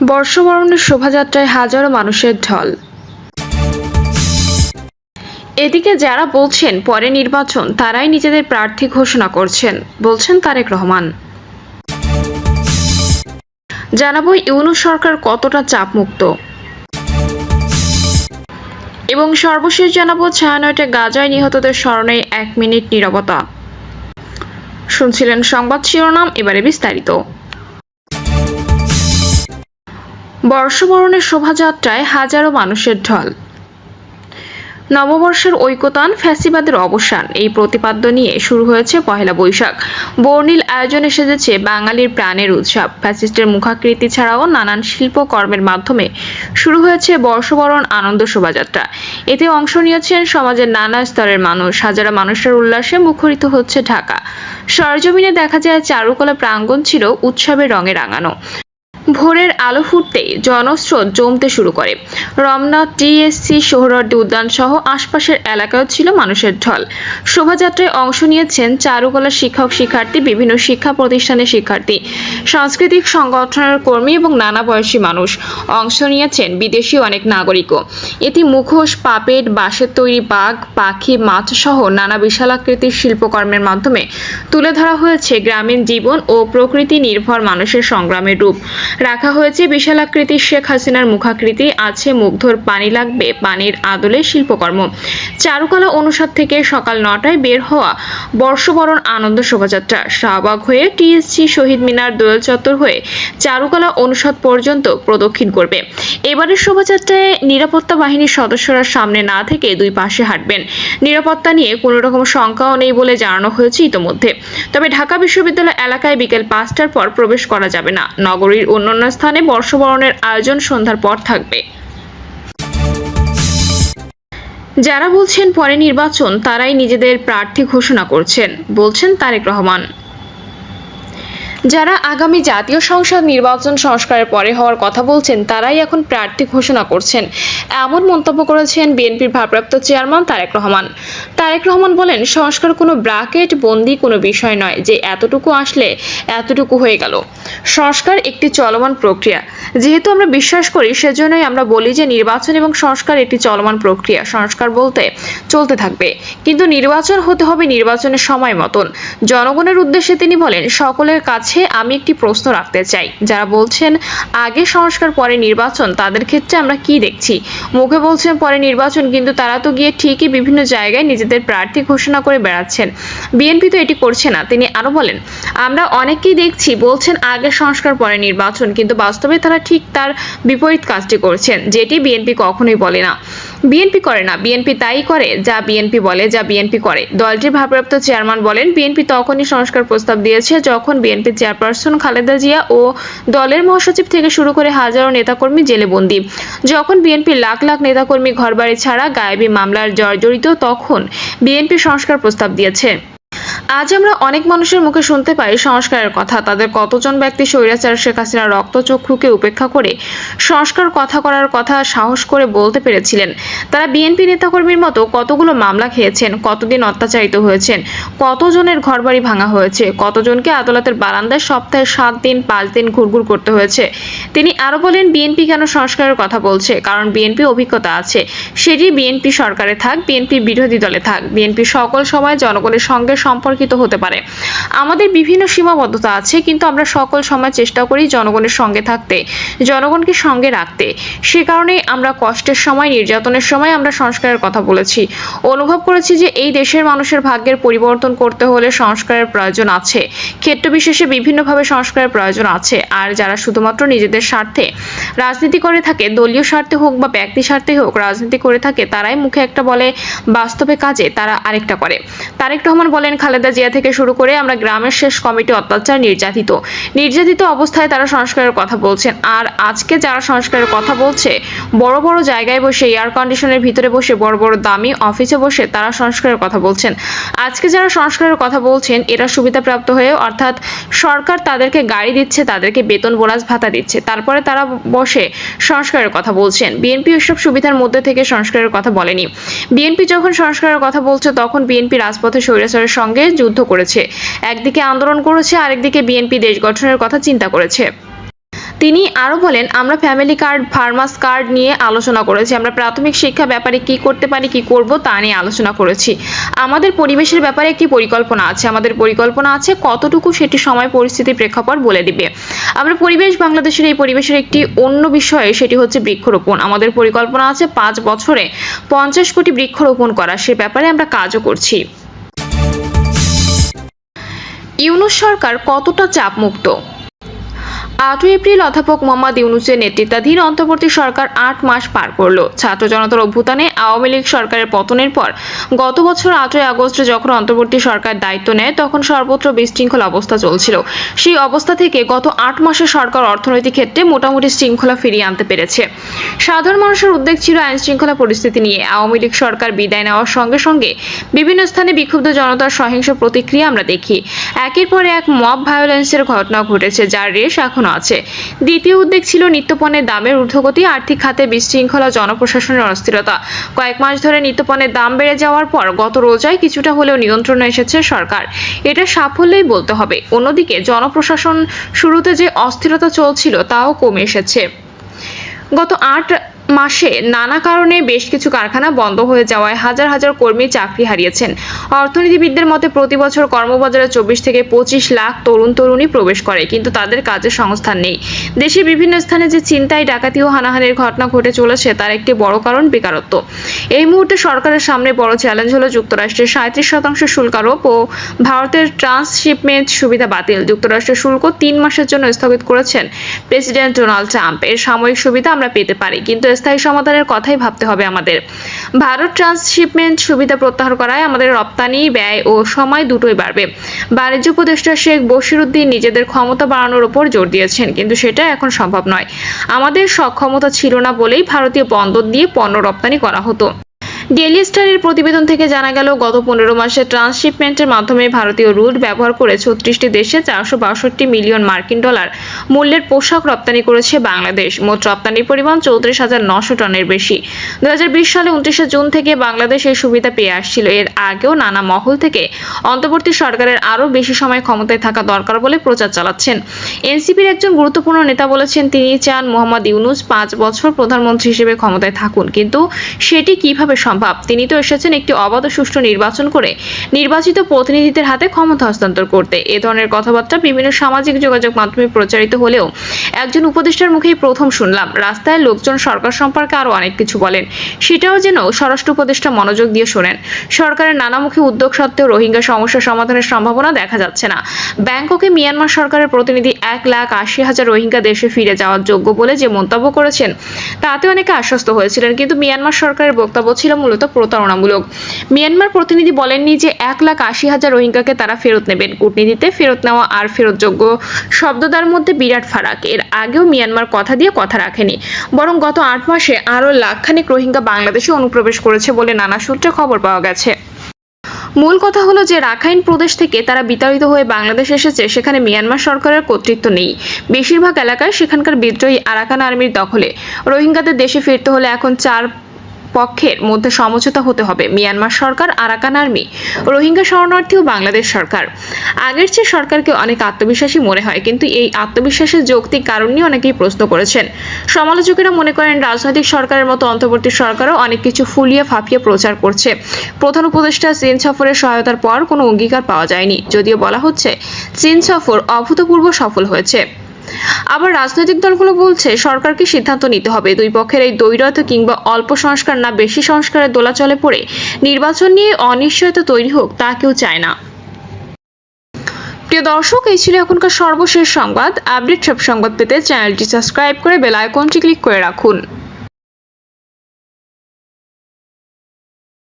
বর্ষবরণের শোভাযাত্রায় হাজারো মানুষের ঢল। এদিকে যারা বলছেন পরে নির্বাচন, তারাই নিজেদের প্রার্থী ঘোষণা করছেন, বলছেন তারেক রহমান। জানাবো ইউনূস সরকার কতটা চাপমুক্ত, এবং সর্বশেষ জানাবো 96টে গাজায় নিহতদের স্মরণে 1 মিনিট নীরবতা। শুনছিলেন সংবাদ শিরোনাম, এবারে বিস্তারিত। বর্ষবরণের শোভাযাত্রায় হাজারো মানুষের ঢল। নববর্ষের ঐকতান, ফ্যাসিবাদের অবসান, এই প্রতিপাদ্য নিয়ে শুরু হয়েছে পহেলা বৈশাখ। বর্ণিল আয়োজনে সেজেছে বাঙালির প্রাণের উৎসব। ফ্যাসিস্টের মুখাকৃতি ছাড়াও নানান শিল্পকর্মের মাধ্যমে শুরু হয়েছে বর্ষবরণ আনন্দ শোভাযাত্রা। এতে অংশ নিয়েছেন সমাজের নানা স্তরের মানুষ। হাজারো মানুষের উল্লাসে মুখরিত হচ্ছে ঢাকা। সরজমিনে দেখা যায় চারুকলা প্রাঙ্গণ ছিল উৎসবের রঙে রাঙানো। ভোরের আলো ফুটতেই জনস্রোত জমতে শুরু করে। রমনা, টিএসসি, সোহরাওয়ার্দী উদ্যান সহ আশপাশের এলাকায়ও ছিল মানুষের ঢল। শোভাযাত্রায় অংশ নিয়েছেন চারুকলার শিক্ষক শিক্ষার্থী, বিভিন্ন শিক্ষা প্রতিষ্ঠানের শিক্ষার্থী, সাংস্কৃতিক সংগঠনের কর্মী এবং নানা বয়সী মানুষ। অংশ নিয়েছেন বিদেশি অনেক নাগরিকও। এতে মুখোশ, পাপেট, বাঁশের তৈরি বাঘ, পাখি, মাছ সহ নানা বিশালাকৃতির শিল্পকর্মের মাধ্যমে তুলে ধরা হয়েছে গ্রামীণ জীবন ও প্রকৃতি নির্ভর মানুষের সংগ্রামের রূপ। রাখা হয়েছে বিশালাকৃতির শেখ হাসিনার মুখাকৃতি, আছে মুগ্ধর পানি লাগবে পানির আদলে শিল্পকর্ম। চারুকলা অনুষদ থেকে সকাল 9টায় বের হওয়া বর্ষবরণ আনন্দ শোভাযাত্রা শাহবাগ হয়ে টিএসসি, শহীদ মিনার, দোয়েল চত্বর হয়ে চারুকলা অনুষদ পর্যন্ত প্রদক্ষিণ করবে। এবারের শোভাযাত্রায় নিরাপত্তা বাহিনীর সদস্যরা সামনে না থেকে দুই পাশে হাঁটবেন। নিরাপত্তা নিয়ে কোনো রকম শঙ্কাও নেই বলে জানানো হয়েছে ইতোমধ্যে। তবে ঢাকা বিশ্ববিদ্যালয় এলাকায় বিকেল 5টার পর প্রবেশ করা যাবে না। নগরীর অন্যান্য স্থানে বর্ষবরণের আয়োজন সন্ধ্যার পর থাকবে। যারা বলছেন পরে নির্বাচন, তারাই নিজেদের প্রার্থী ঘোষণা করছেন, বলছেন তারেক রহমান। যারা আগামী জাতীয় সংসদ নির্বাচন সংস্কারের পরে হওয়ার কথা বলছেন, তারাই এখন প্রার্থী ঘোষণা করছেন, এমন মন্তব্য করেছেন বিএনপির ভারপ্রাপ্ত চেয়ারম্যান তারেক রহমান। তারেক রহমান বলেন, সংস্কার কোনো ব্র্যাকেট বন্দি কোনো বিষয় নয় যে এতটুকু আসলে এতটুকু হয়ে গেল। সংস্কার একটি চলমান প্রক্রিয়া। যেহেতু আমরা বিশ্বাস করি, সেজন্যই আমরা বলি যে নির্বাচন এবং সংস্কার একটি চলমান প্রক্রিয়া। সংস্কার বলতে চলতে থাকবে, কিন্তু নির্বাচন হতে হবে নির্বাচনের সময় মতন। জনগণের উদ্দেশ্যে তিনি বলেন, সকলের কাছে আমি একটি প্রশ্ন রাখতে চাই, যারা বলছেন আগে সংস্কার পরে নির্বাচন, তাদের ক্ষেত্রে আমরা কি দেখছি? মুখে বলছেন পরে নির্বাচন, কিন্তু তারা তো গিয়ে ঠিকই বিভিন্ন জায়গায় নিজেদের প্রার্থী ঘোষণা করে বেড়াচ্ছেন। বিএনপি তো এটি করছে না। তিনি আরো বলেন, আমরা অনেকেই দেখছি বলছেন আগে সংস্কার পরে নির্বাচন, কিন্তু বাস্তবে তারা ঠিক তার বিপরীত কাজটি করছেন, যেটি বিএনপি কখনোই বলে না, বিএনপি করে না। বিএনপি তাই করে যা বিএনপি বলে, যা বিএনপি করে। দলটির ভারপ্রাপ্ত চেয়ারম্যান বলেন, বিএনপি তখনই সংস্কার প্রস্তাব দিয়েছে যখন বিএনপি চেয়ারপারসন খালেদা জিয়া ও দলের মহাসচিব থেকে শুরু করে হাজারো নেতাকর্মী জেলে বন্দী। যখন বিএনপির লাখ লাখ নেতাকর্মী ঘরবাড়ি ছাড়া, গায়েবী মামলার জর্জরিত, তখন বিএনপি সংস্কার প্রস্তাব দিয়েছে। আজ আমরা অনেক মানুষের মুখে শুনতে পাই সংস্কারের কথা। তাদের কতজন ব্যক্তি স্বৈরাচার শেখ হাসিনার রক্তচক্ষুকে উপেক্ষা করে সংস্কার কথা করার কথা সাহস করে বলতে পেরেছিলেন? তারা বিএনপি নেতাকর্মীর মতো কতগুলো মামলা খেয়েছেন, কতদিন অত্যাচারিত হয়েছেন, কতজনের ঘরবাড়ি ভাঙা হয়েছে, কতজনকে আদালতের বারান্দায় সপ্তাহে 7 দিন 5 দিন ঘুরঘুর করতে হয়েছে। তিনি আরো বলেন, বিএনপি কেন সংস্কারের কথা বলছে? কারণ বিএনপি অভিজ্ঞতা আছে। সেটি বিএনপি সরকারে থাক, বিএনপি বিরোধী দলে থাক, বিএনপি সকল সময় জনগণের সঙ্গে সম্পর্কিত হতে পারে। আমাদের বিভিন্ন সীমাবদ্ধতা আছে, কিন্তু আমরা সকল সময় চেষ্টা করি জনগণের সঙ্গে থাকতে, জনগণকে সঙ্গে রাখতে। সে কারণেই আমরা কষ্টের সময়, নির্যাতনের সময় আমরা সংস্কারের কথা বলেছি। অনুভব করেছি যে এই দেশের মানুষের ভাগ্যের পরিবর্তন করতে হলে সংস্কারের প্রয়োজন আছে। ক্ষেত্র বিশেষে বিভিন্নভাবে সংস্কারের প্রয়োজন আছে। আর যারা শুধুমাত্র নিজেদের স্বার্থে রাজনীতি করে থাকে, দলীয় স্বার্থে হোক বা ব্যক্তি স্বার্থে হোক রাজনীতি করে থাকে, তারাই মুখে একটা বলে, বাস্তবে কাজে তারা আরেকটা করে। তারেক রহমান বলেন, খালেদা জিয়া থেকে শুরু করে আমরা গ্রামের শেষ কমিটি অত্যাচার, নির্যাতিত অবস্থায় তারা সংস্কারের কথা বলছেন। আর আজকে যারা সংস্কারের কথা বলছে, বড় বড় জায়গায় বসে, এয়ার কন্ডিশনের ভিতরে বসে, বড় বড় দামি অফিসে বসে তারা সংস্কারের কথা বলছেন। আজকে যারা সংস্কারের কথা বলছেন, এরা সুবিধাপ্রাপ্ত হয়ে, অর্থাৎ সরকার তাদেরকে গাড়ি দিচ্ছে, তাদেরকে বেতন বোনাস ভাতা দিচ্ছে, তারপরে তারা বসে সংস্কারের কথা বলছেন। বিএনপি এসব সুবিধার মধ্যে থেকে সংস্কারের কথা বলেনি। বিএনপি যখন সংস্কারের কথা বলছে, তখন বিএনপি রাজপথে স্বৈরাচারের সঙ্গে যুদ্ধ করেছে, একদিকে আন্দোলন করেছে, আরেকদিকে বিএনপি দেশ গঠনের কথা চিন্তা করেছে। তিনি আরও বলেন, আমরা ফ্যামিলি কার্ড, ফার্মাস কার্ড নিয়ে আলোচনা করেছি। আমরা প্রাথমিক শিক্ষা ব্যাপারে কি করতে পারি, কি করব তা নিয়ে আলোচনা করেছি। আমাদের পরিবেশের ব্যাপারে একটি পরিকল্পনা আছে। আমাদের পরিকল্পনা আছে, কতটুকু সেটি সময় পরিস্থিতি প্রেক্ষাপট বলে দিবে। আমরা পরিবেশ, বাংলাদেশের এই পরিবেশের একটি অন্য বিষয়ে, সেটি হচ্ছে বৃক্ষরোপণ। আমাদের পরিকল্পনা আছে 5 বছরে 50 কোটি বৃক্ষরোপণ করা। সে ব্যাপারে আমরা কাজও করছি। ইউনূস সরকার কতটা চাপমুক্ত? 8 এপ্রিল অধ্যাপক মোহাম্মদ ইউনূসের নেতৃত্বাধীন অন্তর্বর্তী সরকার 8 মাস পার করল। ছাত্র জনতার অভ্যুত্থানে আওয়ামী লীগ সরকারের পতনের পর গত বছর 8 আগস্ট যখন অন্তর্বর্তী সরকার দায়িত্ব নেয়, তখন সর্বত্র বিশৃঙ্খল অবস্থা চলছিল। সেই অবস্থা থেকে গত 8 মাসে সরকার অর্থনৈতিক ক্ষেত্রে মোটামুটি শৃঙ্খলা ফিরিয়ে আনতে পেরেছে। সাধারণ মানুষের উদ্বেগ ছিল আইন শৃঙ্খলা পরিস্থিতি নিয়ে। আওয়ামী লীগ সরকার বিদায় নেওয়ার সঙ্গে সঙ্গে বিভিন্ন স্থানে বিক্ষুব্ধ জনতার সহিংস প্রতিক্রিয়া আমরা দেখি। একের পর এক মব ভায়োলেন্সের ঘটনা ঘটেছে, যার রেশ এখনো আছে। দ্বিতীয় উদ্বেগ ছিল নিত্যপণ্যের দামের ঊর্ধ্বগতি, আর্থিক খাতে বিশৃঙ্খলা, জনপ্রশাসনের অস্থিরতা। কয়েক মাস ধরে নিত্যপণ্যের দাম বেড়ে যাওয়ার পর গত রোজায় কিছুটা হলেও নিয়ন্ত্রণে এসেছে সরকার। এটা সাফল্যই বলতে হবে। অন্যদিকে জনপ্রশাসন শুরুতে যে অস্থিরতা চলছিল তাও কমে এসেছে। গত 8 মাসে নানা কারণে বেশ কিছু কারখানা বন্ধ হয়ে যাওয়ায় হাজার হাজার কর্মী চাকরি হারিয়েছেন। অর্থনীতিবিদদের মতে প্রতি বছর কর্মবাজারে 24 থেকে 25 লাখ তরুণ-তরুণী প্রবেশ করে, কিন্তু তাদের কাজের সংস্থান নেই। দেশের বিভিন্ন স্থানে যে ছিনতাই, ডাকাতি ও হানাহানির ঘটনা ঘটে চলেছে তার একটি বড় কারণ বেকারত্ব। এই মুহূর্তে সরকারের সামনে বড় চ্যালেঞ্জ হলো যুক্তরাষ্ট্রের 37% শুল্ক আরোপ ও ভারতের ট্রান্সশিপমেন্ট সুবিধা বাতিল। যুক্তরাষ্ট্রের শুল্ক 3 মাসের জন্য স্থগিত করেছেন প্রেসিডেন্ট ডোনাল্ড ট্রাম্প। এর সাময়িক সুবিধা আমরা পেতে পারি, কিন্তু স্থায়ী সমাধানের কথাই ভাবতে হবে আমাদের। ভারত ট্রান্সশিপমেন্ট সুবিধা প্রত্যাহার করায় আমাদের রপ্তানি, ব্যয় ও সময় দুটোই বাড়বে। বাণিজ্য উপদেষ্টা শেখ বশিরউদ্দিন নিজেদের ক্ষমতা বাড়ানোর উপর জোর দিয়েছেন, কিন্তু সেটা এখন সম্ভব নয়। আমাদের সক্ষমতা ছিল না বলেই ভারতীয় বন্দর দিয়ে পণ্য রপ্তানি করা হতো। ডেইলি স্টারের প্রতিবেদন থেকে জানা গেল, গত 15 মাসে ট্রান্সশিপমেন্টের মাধ্যমে ভারতীয় রুট ব্যবহার করে 36টি দেশে 462 মিলিয়ন মার্কিন ডলার মূল্যের পোশাক রপ্তানি করেছে বাংলাদেশ। মোট রপ্তানির পরিমাণ 34,900 টনের বেশি। 2020 সালে 29 জুন থেকে বাংলাদেশ এই সুবিধা পেয়ে আসছিল। এর আগেও নানা মহল থেকে অন্তর্বর্তী সরকারের আরও বেশি সময় ক্ষমতায় থাকা দরকার বলে প্রচার চালাচ্ছেন। এনসিপির একজন গুরুত্বপূর্ণ নেতা বলেছেন, তিনি চান মোহাম্মদ ইউনূস 5 বছর প্রধানমন্ত্রী হিসেবে ক্ষমতায় থাকুন, কিন্তু সেটি কিভাবে সম্ভব? তিনি তো এসেছেন একটি অবাধ ও সুষ্ঠু নির্বাচন করে নির্বাচিত প্রতিনিধিদের হাতে ক্ষমতা হস্তান্তর করতে। এ ধরনের কথাবার্তা বিভিন্ন সামাজিক যোগাযোগ মাধ্যমে প্রচারিত হলেও একজন উপদেষ্টার মুখেই প্রথম শুনলাম। রাস্তায় লোকজন সরকার সম্পর্কে আরো অনেক কিছু বলেন, সেটাও যেন স্বরাষ্ট্র উপদেষ্টা মনোযোগ দিয়ে শোনেন। সরকারের নানামুখী উদ্যোগ সত্ত্বেও রোহিঙ্গা সমস্যা সমাধানের সম্ভাবনা দেখা যাচ্ছে না। ব্যাংককে মিয়ানমার সরকারের প্রতিনিধি 1,80,000 রোহিঙ্গা দেশে ফিরে যাওয়ার যোগ্য বলে যে মন্তব্য করেছেন, তাতে অনেকে আশ্বস্ত হয়েছিলেন, কিন্তু মিয়ানমার সরকারের বক্তব্য ছিল মূলত প্রতারণামূলক। মিয়ানমার প্রতিনিধি বলেননি যে 1,80,000 রোহিঙ্গাকে তারা ফেরত নেবেন। কূটনীতিতে ফেরত নেওয়া আর ফেরতযোগ্য শব্দটার মধ্যে বিরাট ফারাক। এর আগেও মিয়ানমার কথা দিয়ে কথা রাখেনি, বরং গত 8 মাসে আরও লাখখানিক রোহিঙ্গা বাংলাদেশে অনুপ্রবেশ করেছে বলে নানা সূত্রে খবর পাওয়া গেছে। মূল কথা হলো যে রাখাইন প্রদেশ থেকে তারা বিতাড়িত হয়ে বাংলাদেশ এসেছে, সেখানে মিয়ানমার সরকারের কর্তৃত্ব নেই। বেশিরভাগ এলাকায় সেখানকার বিদ্রোহী আরাকান আর্মির দখলে। রোহিঙ্গাদের দেশে ফিরতে হলে এখন 4 পক্ষের মধ্যে সমঝোতা হতে হবে। মিয়ানমার সরকার, আরাকান আর্মি, রোহিঙ্গা শরণার্থী ও বাংলাদেশ সরকার। আগের চেয়ে সরকারকে অনেক আত্মবিশ্বাসী মনে হয়, কিন্তু এই আত্মবিশ্বাসের যৌক্তিক কারণ নিয়ে অনেকেই প্রশ্ন করেছেন। সমালোচকেরা মনে করেন রাজনৈতিক সরকারের মতো অন্তর্বর্তী সরকারও অনেক কিছু ফুলিয়ে ফাঁপিয়ে প্রচার করছে। প্রধান উপদেষ্টা চীন সফরের সহায়তার পর কোনো অঙ্গীকার পাওয়া যায়নি, যদিও বলা হচ্ছে চীন সফর অভূতপূর্ব সফল হয়েছে। আবার রাজনৈতিক দলগুলো বলছে সরকারকে সিদ্ধান্ত নিতে হবে। দুই পক্ষের এই দ্বৈরথ কিংবা অল্প সংস্কার না বেশি সংস্কারের দোলাচলে পড়ে নির্বাচন নিয়ে অনিশ্চয়তা তৈরি হোক, তা কেউ চায় না। প্রিয় দর্শক, এই ছিল এখনকার সর্বশেষ সংবাদ। আপডেট সব সংবাদ পেতে চ্যানেলটি সাবস্ক্রাইব করে বেল আইকনটি ক্লিক করে রাখুন।